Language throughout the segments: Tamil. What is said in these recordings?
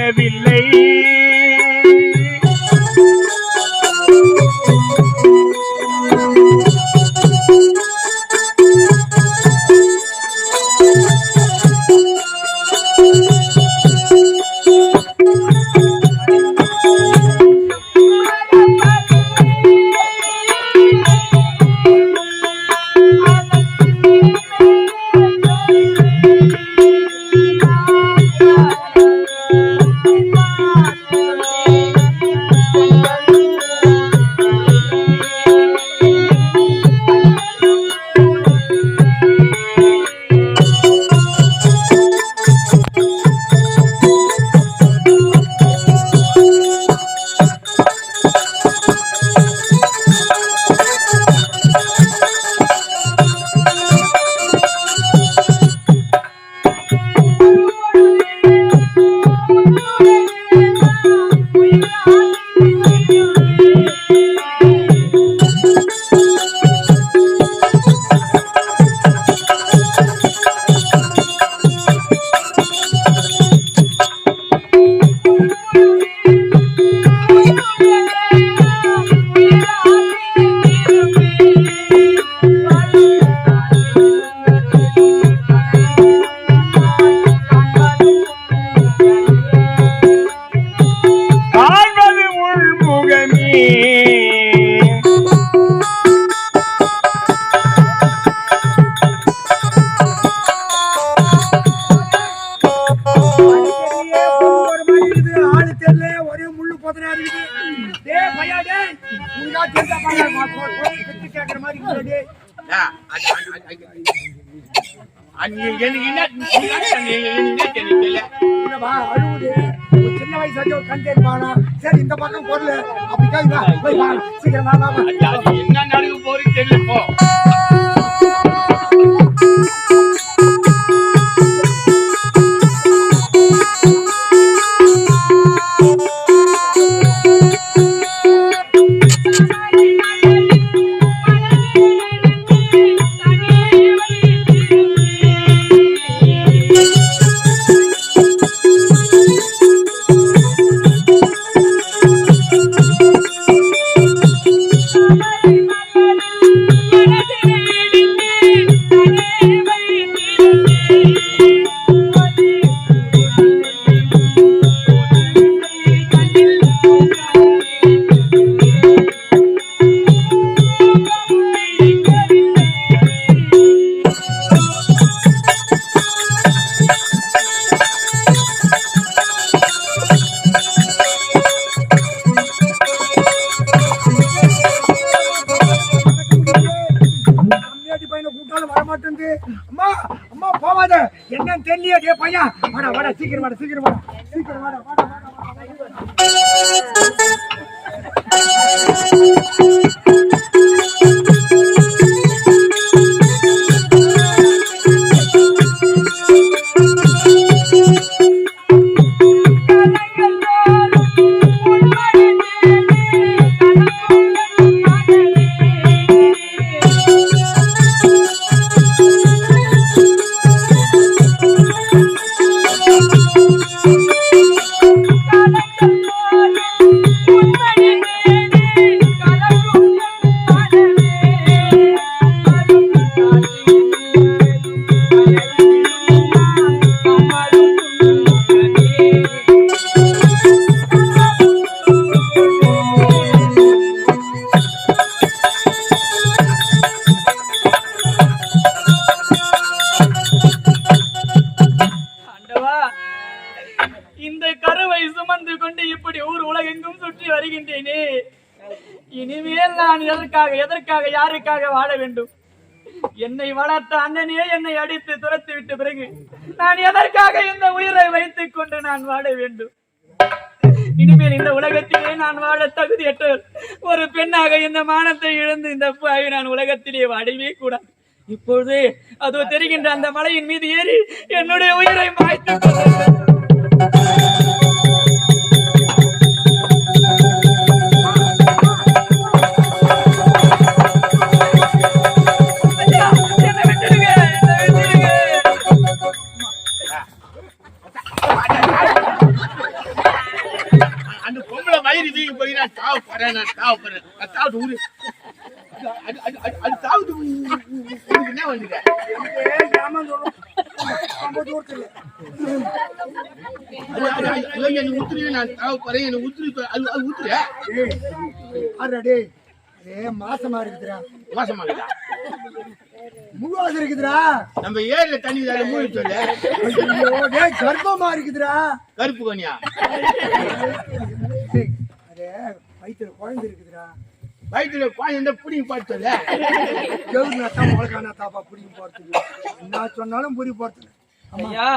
முடியவில்லை. சின்ன வயசு கண்டேன். சரி இந்த பக்கம் பொருள் அப்படிக்கா சீக்கிரம் என்ன நடக்க போறது தெரியல. அம்மா அம்மா போவாத என்னன்னு தெரியலையே பையன். வாடா வாடா சீக்கிரம் வாடா சீக்கிரம் வாடா சீக்கிரம் வாடா வாடா இனிமேல் நான் எதற்காக யாருக்காக வாழ வேண்டும்? என்னை வளர்த்த அண்ணனே என்னை அடித்து துரத்தி விட்ட பிறகு நான் எதற்காக இந்த உயிரை வைத்துக் கொண்டு நான் வாழ வேண்டும்? இனிமேல் இந்த உலகத்திலே நான் வாழ தகுதியற்றவர். ஒரு பெண்ணாக இந்த மானத்தை இழந்து இந்த பாவி நான் உலகத்திலே வாழவே கூடாது. இப்பொழுது அதோ தெரிகின்ற அந்த மலையின் மீது ஏறி என்னுடைய உயிரை மாய்த்துக் கொண்டு சாவு போறேன் நான் சாப்பிட்டு ஊரு அது சாவுது என்ன வந்துட்டேன் என்ன ஊத்துறேன் நான் சாவு போறேன் என்ன ஊத்துரு அது ஊத்துறியா மாசமா இருக்குதுடா மோசமா இருக்குதா முகவாசம் இருக்குதுடா நம்ம ஏரியில தண்ணி மூணு சொல்லு கர்ப்பமா இருக்குதுடா கருப்பு கனியா அதே வயிற்றுல குழந்தை இருக்குதுடா வயிற்றுல குழந்தை பிடிங்க பார்த்து சொல்ல கவுர்னா முளைக்கானா தாப்பா பிடிங்க போறதுக்கு என்ன சொன்னாலும் புரிய போறது ஐயா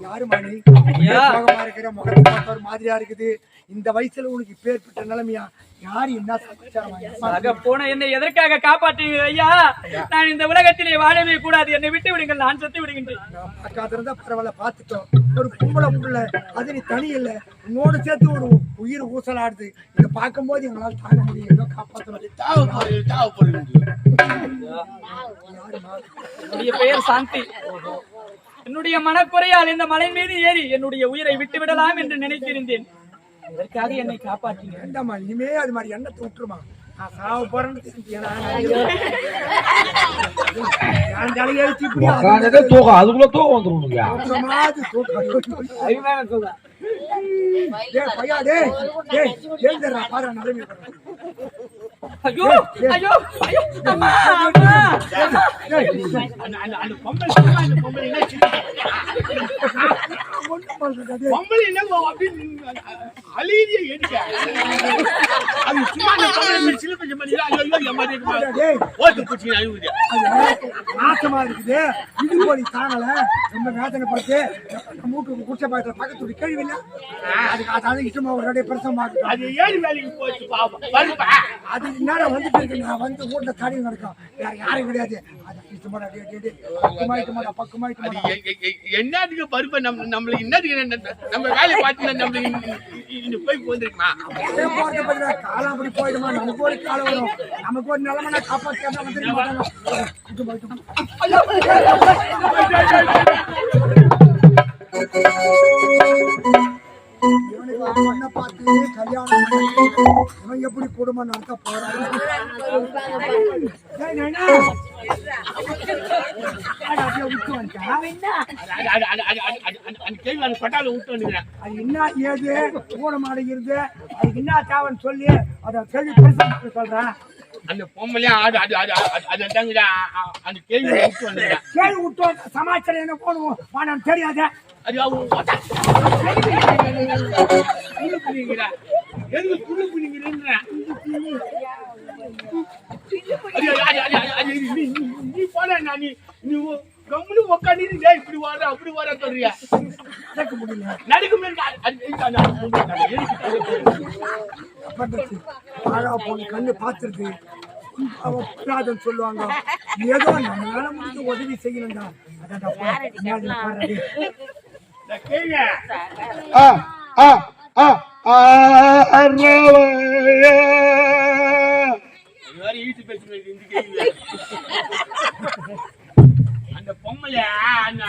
யாரு மணி சோகமா இருக்கிற முகத்தை பார்த்த ஒரு மாதிரியா இருக்குது இந்த வயசுல உனக்கு இப்பேற்பட்ட நிலைமையா யாரு என்ன சமாச்சாரம் போன என்னை எதற்காக காப்பாற்றுவீங்க ஐயா? நான் இந்த உலகத்திலே வாழவே கூடாது, என்னை விட்டு விடுங்கள், நான் செத்து விடுகின்றேன். பார்க்காதிருந்தா பரவாயில்ல, பார்த்துட்டோம். ஒரு பொம்பளை புள்ள அது நீ தனி இல்லை, உன்னோட சேர்த்து ஒரு உயிர் ஊசலாடுது. இதை பார்க்கும்போது எங்களால் தாங்க முடியும். ஏதோ காப்பாற்றணும். என்னுடைய பெயர் சாந்தி. என்னுடைய மனக்குறையால் இந்த மலை மீது ஏறி என்னுடைய உயிரை விட்டு விடலாம் என்று நினைத்திருந்தேன். இதற்காக என்னை காப்பாற்றினேன். வேண்டாமா, இனிமே அது மாதிரி எண்ணத்தை விட்டுருமா. நான் சாவ போறேன்னு தெரிஞ்சுக்கேன். அதுக்குள்ள தூக்கம் வந்துடும். ஐயோ ஐயோ ஐயோ அம்மா நாசமா இருக்குது. இடுபொலி தாங்கல, ரொம்ப வேதனைப்பட்டு மூட்டு குச்ச பாயத்துல பக்கத்து கேள்வி இல்லை. அதுக்கு இஷ்டமா ஒரு ரெடி பெருசமா அது ஏழு வேலைக்கு போச்சு. அது என்னடா வந்துட்டு இருக்கு. நான் வந்து வீட்டுல தடி நடக்கும், வேற யாரும் கிடையாது. என்னதுக்கு பருப்ப நம்மளுக்கு என்னதுக்கு நம்ம வேலையை பார்த்து நம்மளுக்கு போய் போயிருக்குமா? காலாப்படி போயிடுமா? நமக்கு ஒரு காலம் வரும், நமக்கு ஒரு நிலைமை காப்பாற்ற பொண்ணை பார்த்து கல்யாணம் இவன் எப்படி குடும்பம் நடத்த போறான்? அது என்ன ஏது கூட மாடுகிறது, அதுக்கு என்ன தேவைன்னு சொல்லி அதை கேள்வி சொல்றேன். அந்த பொம்பளையா அது அது அது அது அந்த கேள்வி கேள்வி விட்டு சமாச்சாரம் என்ன போடுவோம் வானம் தெரியாத. அது நீ போன நீ கம்முனு உட்காந்து இப்படி வர அப்படி வர சொல்றியா? நடக்க முடியல, நடக்க முடியாது. கண்ணு பார்த்துருக்கு அவன் சொல்லுவாங்க. ஏதோ நம்மளால முடிஞ்ச உதவி செய்யணும்டா. அந்த பொம்மல அந்த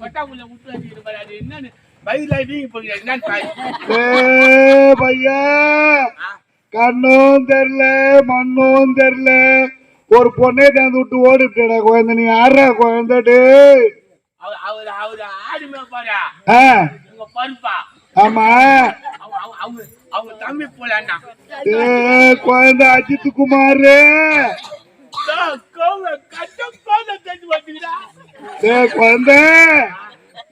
கொட்டாக்குள்ள விட்டு வச்சிருப்பாரு. அது என்னன்னு பயிலாடி என்னன்னு பையா, கண்ணும் தெரியல மண்ணும் தெரியல, ஒரு பொண்ணே தந்து விட்டு ஓடிட்டா குழந்தை. நீ யாரா குழந்தைட்டு? அவரு ஆடுமே பாரு பருப்பா. ஆமா, அவங்க தம்பி போலாண்டா குழந்தை அஜித் குமார். குழந்தை,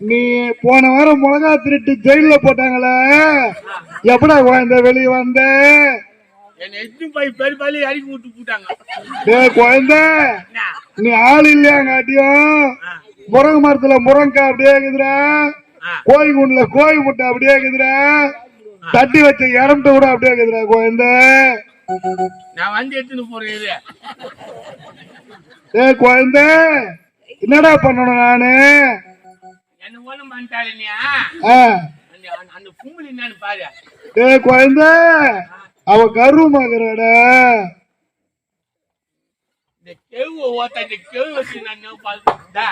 நீ போன வாரம் மிளகா திருட்டு ஜெயில போட்டாங்களே, எப்படா குழந்தை வெளியே வந்த? என்ன எட்டு போய் பெருப்பாலி அடிக்கி விட்டு போட்டாங்க. குழந்தை, நீ ஆள் இல்லையாங்காட்டியும் முருங்கை மரத்துல முருங்கா அப்படியே இருக்குதுரா, கோழி குண்டுல கோழி முட்டை அப்படியே இருக்குதுரா, தட்டி வச்ச இறம்பிட்ட கூட அப்படியே இருக்குதுரா குழந்தை. நான் வந்து எடுத்துன்னு போறேன். குழந்தை, என்னடா பண்ணணும் நானு? என்ன ஒண்ணும் பண்ணிட்டாளியா? அந்த பூமியில் என்னன்னு பாரு. குழந்தை, அவ கருமாக்குறாடா. இந்த கேவு ஓட்ட இந்த கேவு வச்சு நான் பார்த்தா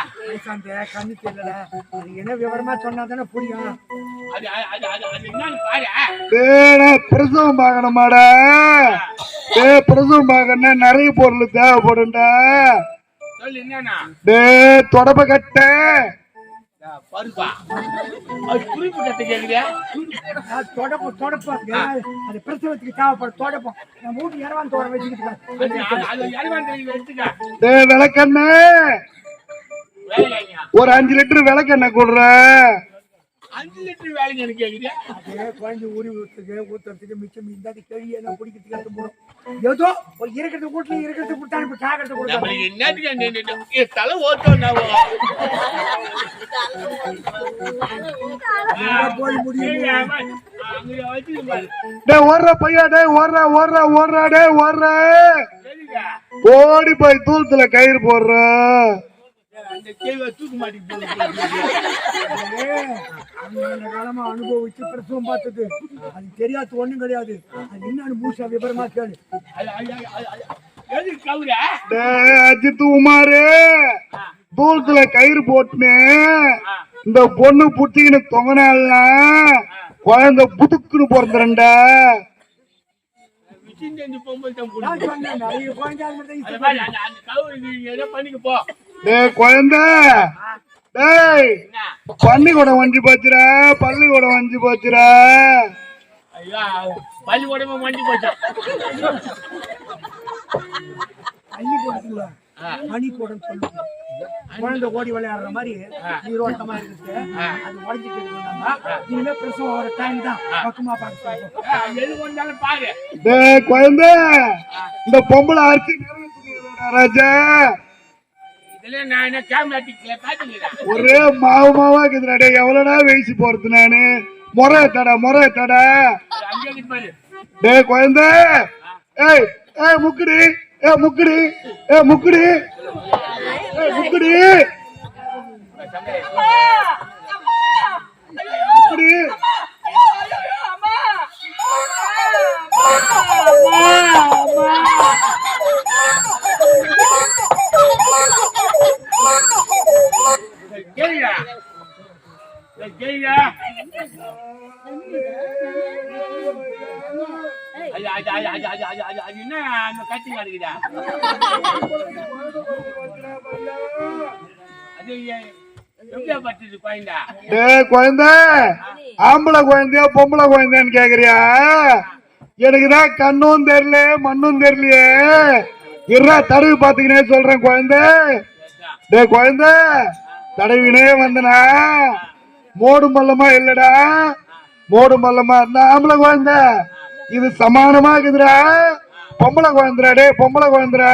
அந்த கண்ணு தெரியல. அது என்ன விவரமா சொன்னா தானே புரியும். அது அது அது அது என்னன்னு பாரு. பிரசவம் பார்க்கணுமாடா? பிரசவம் பார்க்கணும்னா நிறைய பொருள் தேவைப்படும்டா. சொல்லு என்னன்னா தொடப்ப கட்ட பருப்பா அது குறிப்பு கட்ட கேக்குறியா? தொடப்பம் அது பிரசவத்துக்கு தேவைப்படும் தொடப்பம். நான் மூட்டு இரவான் தோற வச்சுக்கிட்டு அது இரவான் எடுத்துக்க. விளக்கெண்ண ஒரு 5 லிட்டர் விளக்கெண்ண கொடுற. 5 லிட்டர் வேலைக்கு எனக்கு கேக்குறியா? அதே குழந்தை ஊத்துறதுக்கு மிச்சம் இந்தாட்டி கேள்வி எல்லாம் குடிக்கிறதுக்கு எடுத்து போடும். ஏதோ ஒரு இருக்கிறது வீட்டுல இருக்கிறது கொடுத்தாரு இப்ப காக்கிறது கொடுத்தாரு. என்னத்துக்கு தலை ஓட்டம் போய் முடியும். ஓடுற பையா டே ஓடுற ஓடுற ஓடுறா டே ஓடுற. ஓடி போய் தூரத்துல கயிறு போடுற. காலமா அனுபவிச்சு பிரசவம் பார்த்தது அது தெரியாது ஒண்ணும் கிடையாது. அது என்னன்னு மூசா விபரமா கேளு. அஜித் உமாரு தூரத்துல கயிறு போட்டுன்னு இந்த பொண்ணு புட்டின்னு தொங்கினா குழந்தை புதுக்குன்னு பிறந்துறா. குழந்தை பள்ளிக்கூடம் வஞ்சி போச்சுரா. பள்ளிக்கூடம் வஞ்சி போச்சுரா. பள்ளிக்கூடமா வஞ்சி போச்சா? பள்ளிக்கூடத்துல பனிக்கூடம் சொல்லுவாங்க. குழந்தை ஓடி விளையாடுற மாதிரி நீரோட்டமா இருக்கு. அது உடஞ்சிட்டு இருக்கு. இனிமே பிரசவம் ஒரு டைம் தான் பக்கமா பார்த்து எது வந்தாலும் பாரு. குழந்தை இந்த பொம்பளை அரிசி ராஜா இதுல நான் என்ன கேமராட்டிக்ல பாத்துக்கிறேன். ஒரே மாவு மாவா இருக்குதுடா. எவ்வளவுடா வேசி போறது நானு. முறை தடா அங்கே பாரு. டே குழந்தை ஏய் ஏய் முக்குடி முக்குடி முக்குடி முக்குடி முக்குடி கேளுடா கேளுடா. அது என்ன அந்த கட்சி கிடைக்குதா? அது எப்படியா பட்டுது குழந்தை? குழந்தை ஆம்பளை குழந்தையா பொம்பளை குழந்தைன்னு கேக்குறியா? எனக்குதான் கண்ணும் தெரியல மண்ணும் தெரியலையே. இருடா தடவி பாத்துக்கினே சொல்றேன் குழந்தை. குழந்தை தடவினே வந்தனா மோடு மல்லமா இல்லடா. மோடு மல்லமா இருந்தா ஆம்பளை குழந்தை. இது சமானமா இருக்குதுடா. பொம்பளை குழந்தைடா. டே பொம்பளை குழந்தைடா.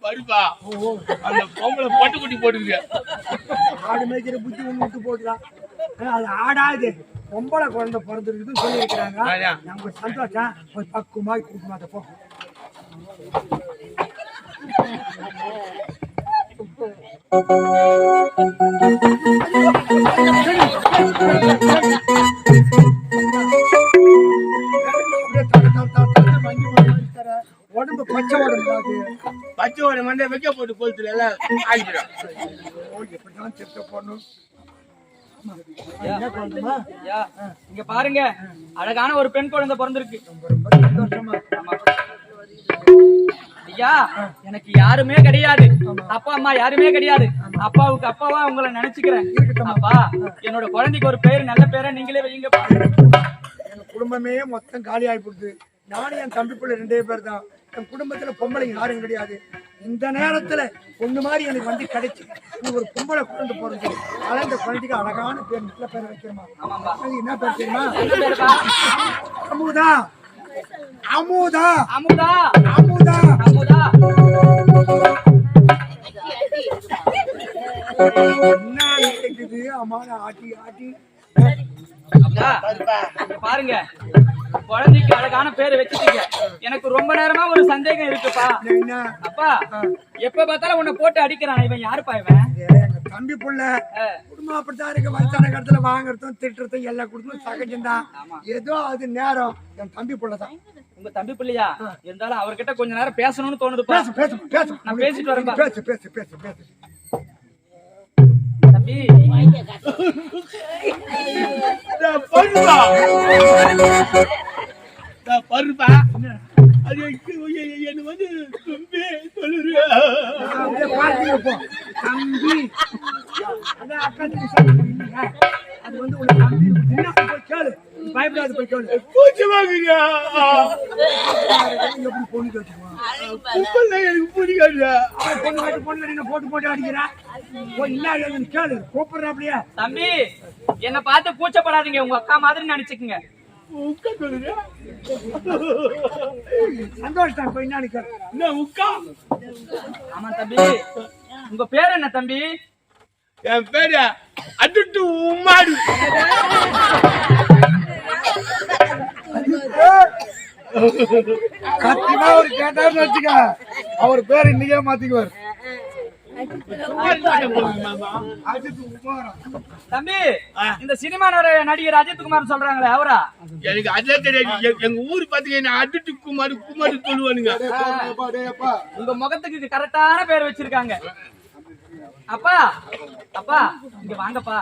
பருப்பா அந்த பொம்பளை பட்டு குட்டி போட்டுருக்கு. ஆடு மேய்க்கிற புத்தி ஒண்ணு விட்டு போட்டுலாம். அது ஆடாது பொம்பளை குழந்தை பிறந்திருக்குதுன்னு சொல்லி இருக்கிறாங்க. நமக்கு சந்தோஷம். ஒரு பக்குமாய் கூட்டு போ. உடம்பு பச்சை உடம்பு பச்சை உடம்பு மண்டை வைக்க போட்டு கொளுத்துல எல்லாம் ஆகிடும். எப்படிதான் செத்த போடணும். இங்க பாருங்க அழகான ஒரு பெண் குழந்தை பிறந்திருக்கு. ஐயா எனக்கு யாருமே கிடையாது. அப்பா அம்மா யாருமே கிடையாது. அப்பாவுக்கு அப்பாவா உங்களை நினைச்சுக்கிறேன். அப்பா என்னோட குழந்தைக்கு ஒரு பேரு நல்ல பேரை நீங்களே வைங்க. எங்க குடும்பமே மொத்தம் காலி ஆகி போடுது. நானும் என் தம்பி பிள்ளை 2 பேர் தான். என் குடும்பத்துல பொம்பளை யாரும் கிடையாது. இந்த நேரத்துல பொண்ணு மாதிரி எனக்கு வந்து கிடைச்சு ஒரு பொம்பளை குழந்தை பிறந்து அந்த குழந்தைக்கு அழகான பேர் நல்ல பேர் வைக்கிறமா. என்ன பேர் தெரியுமா? அமுதா அமுதா அமுதா அமுதா அமுதா. என்ன கேக்குது அம்மான ஆட்டி ஆட்டி. பாருங்க குழந்தைக்கு அழகான பேரு வச்சுட்டீங்க. எனக்கு ரொம்ப நேரமா ஒரு சந்தேகம் இருக்குப்பா. அப்பா எப்ப பார்த்தாலும் உன்னை போட்டு அடிக்கிறான். இவன் யாருப்பா? இவன் எங்க தம்பி புள்ள. குடும்பம் அப்படித்தான் இருக்கு. வயசான காலத்துல வாங்குறதும் திட்டுறதும் எல்லாம் கொடுத்தும் சகஜம்தான். ஏதோ அது நேரம். என் தம்பி புள்ளதான். உங்க தம்பி பிள்ளையா இருந்தாலும் அவர்கிட்ட கொஞ்ச நேரம் பேசணும்னு தோணுதுப்பா. பேசு பேசு பேசு. நான் பேசிட்டு வரேன்பா. பேசு பேசு பேசு பேசு. தம்பி பருப்பா அது என்ன வந்து தும்பி சொல்லுறியா தம்பி அதான் அக்காத்துக்கு சொல்லுங்க. அது வந்து ஒரு தம்பி என்ன போய் கேளு, பயப்படாது போய் கேளு. பூச்சி வாங்குறியா எப்படி பொண்ணு கேட்டுக்குவான் எனக்கு பிடிக்காது. பொண்ணு காட்டு பொண்ணு அடி போட்டு போட்டு அடிக்கிறேன். போய் இல்லாத கேளு கூப்பிடுற அப்படியே. தம்பி என்ன பார்த்து கூச்சப்படாதீங்க, உங்க அக்கா மாதிரி நினைச்சுக்குங்க. உக்கா சொல்லுறியா சந்தோஷம் போய் என்ன கேளு. என்ன உக்கா? ஆமா தம்பி, உங்க பேர் என்ன தம்பி? என் பேரு அட்டுட்டு உம்மாடு. சத்தியமா அவர் கேட்டாருன்னு வச்சுக்க, அவர் பேர் இன்னைக்கே மாத்திக்குவார். தம்பி இந்த சினிமா நடிகர் அஜித் குமார் சொல்றாங்களே அவரா? எனக்கு அதே தெரியாது. எங்க ஊரு பாத்தீங்கன்னா அட்டுட்டு குமாரு குமாரு சொல்லுவானுங்க. உங்க முகத்துக்கு கரெக்டான பேர் வச்சிருக்காங்க. அப்பா அப்பா இங்க வாங்கப்பா.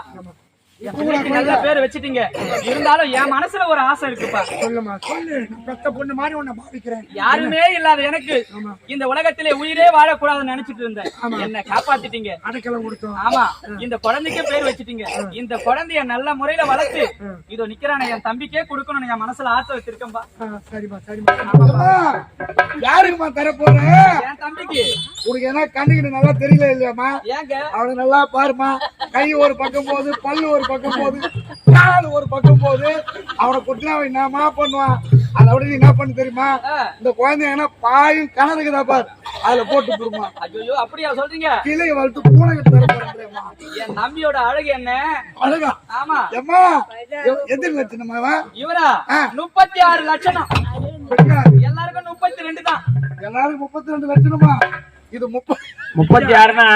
என் பிள்ளைக்கு நல்ல பேர் வச்சிட்டீங்க. இருந்தாலும் என் மனசுல ஒரு ஆசை இருக்குப்பா. சொல்லுமா சொல்லு. பெத்த பொண்ணு மாதிரி உன்னை பாவிக்கிறேன். யாருமே இல்லாத எனக்கு இந்த உலகத்திலே உயிரே வாழக்கூடாதுன்னு நினைச்சிட்டு இருந்தேன். என்ன காப்பாத்திட்டீங்க. அடைக்கலம் கொடுத்தோம். ஆமா, இந்த குழந்தைக்கு பேர் வச்சிட்டீங்க. இந்த குழந்தைய நல்ல முறையில வளர்த்து இதோ நிக்கிறான என் தம்பிக்கே கொடுக்கணும்னு என் மனசுல ஆசை வச்சிருக்கேன்பா. சரிமா சரிமா. யாருக்குமா தர போறேன்? என் தம்பிக்கு. உனக்கு என்ன கண்ணுக்கு நல்லா தெரியல இல்லையாமா? ஏங்க அவனுக்கு நல்லா பாருமா. கை ஒரு பக்கம் போகுது, பல்லு ஒரு பக்கம் போகுது, கால் ஒரு பக்கம் போகுது. அவனை கொடுத்து அவன் என்னமா பண்ணுவான்? அதை விட நீ என்ன பண்ணு தெரியுமா? இந்த குழந்தை என்ன பாயும் கணக்குதா பார், அதுல போட்டு போடுமா. ஐயோ அப்படியா சொல்றீங்க? கிளைய வளர்த்து பூனைக்கு தர போறேன். என் தம்பியோட அழகு என்ன அழகா? ஆமா. எம்மா எதிர் லட்சணமாவா? இவரா 36 லட்சணம். எல்லாருக்கும் 32 தான். எல்லாருக்கும் 32 லட்சணமா? இது 36னா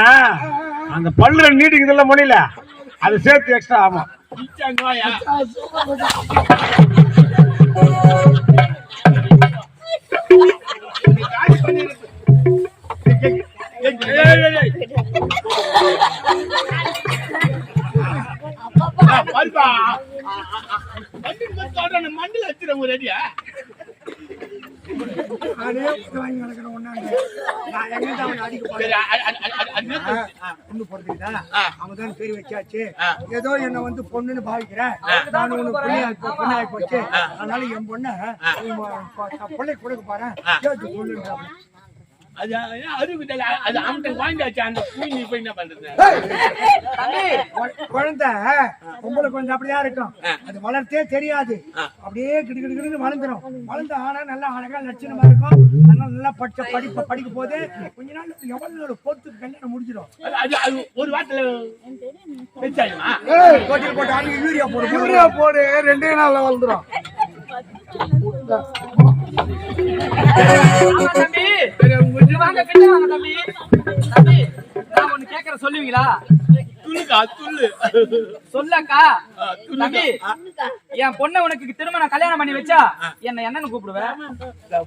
அந்த பல்லுல நீட்டிக்குதுல்ல முடியல, அது சேர்த்து எக்ஸ்ட்ரா ஆமா. மண்டல வச்சிருக்க ரெடியா? நானே வாங்கி நடக்கிறேன் ஒன்னாங்க. நான் எங்க அவனை அடிக்க போறேன். பொண்ணு பிறந்துக்கிட்டா அவங்கதான் பேர் வச்சாச்சு. ஏதோ என்ன வந்து பொண்ணுன்னு பாவிக்கிறேன். நான் உனக்கு பொண்ணாகி போச்சு. அதனால என் பொண்ண பிள்ளை கொடுக்க போறேன். கேட்டு சொல்லுங்க. அது அவன்கிட்ட வாங்கியாச்சு. அந்த பூமி இப்ப என்ன பண்றது? குழந்தை பொம்பளை குழந்தை அப்படியா இருக்கும். அது வளர்த்தே தெரியாது. அப்படியே கிடுக்கிட்டு வளர்ந்துரும். வளர்ந்து ஆனா நல்லா அழகா லட்சணமா இருக்கும். அதனால நல்லா படிக்க போது கொஞ்ச நாள் எவ்வளவு பொறுத்து கல்யாணம் முடிஞ்சிடும். ஒரு வாரத்துல வச்சாயுமா? போட்டு அங்க யூரியா போடு 2 நாள்ல வளர்ந்துரும். தம்பி வாங்க கிட்ட வாங்க தம்பி. தம்பி நான் ஒண்ணு கேக்குறேன், சொல்லுவீங்களா? துள்ளு சொல்லக்கா. தம்பி என் பொண்ணை உனக்கு திருமணம் கல்யாணம் பண்ணி வச்சா என்ன என்னன்னு கூப்பிடுவேன்?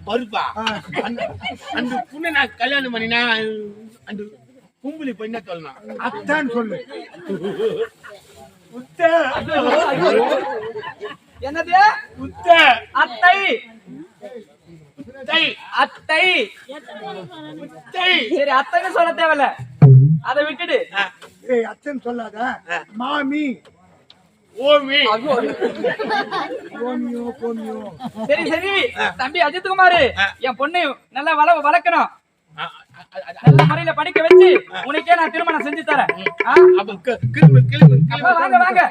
பருப்பா. அந்த பொண்ணை நான் கல்யாணம் பண்ணினா அந்த கும்பலி பொண்ணை சொல்லலாம். அத்தான் சொல்லு. என்னது? அத்தை அத்தை. சரி அத்தைன்னு சொல்ல தேவையில்ல, அதை விட்டுடு. அத்தன் சொல்லாத, மாமி. ஓமி. சரி சரி தம்பி அஜித் குமார், என் பொண்ணு நல்லா வளர்க்கணும். நல்ல முறையில படிக்க வச்சு உனக்கே நான் திருமணம் செஞ்சு தரேன். வாங்க வாங்க.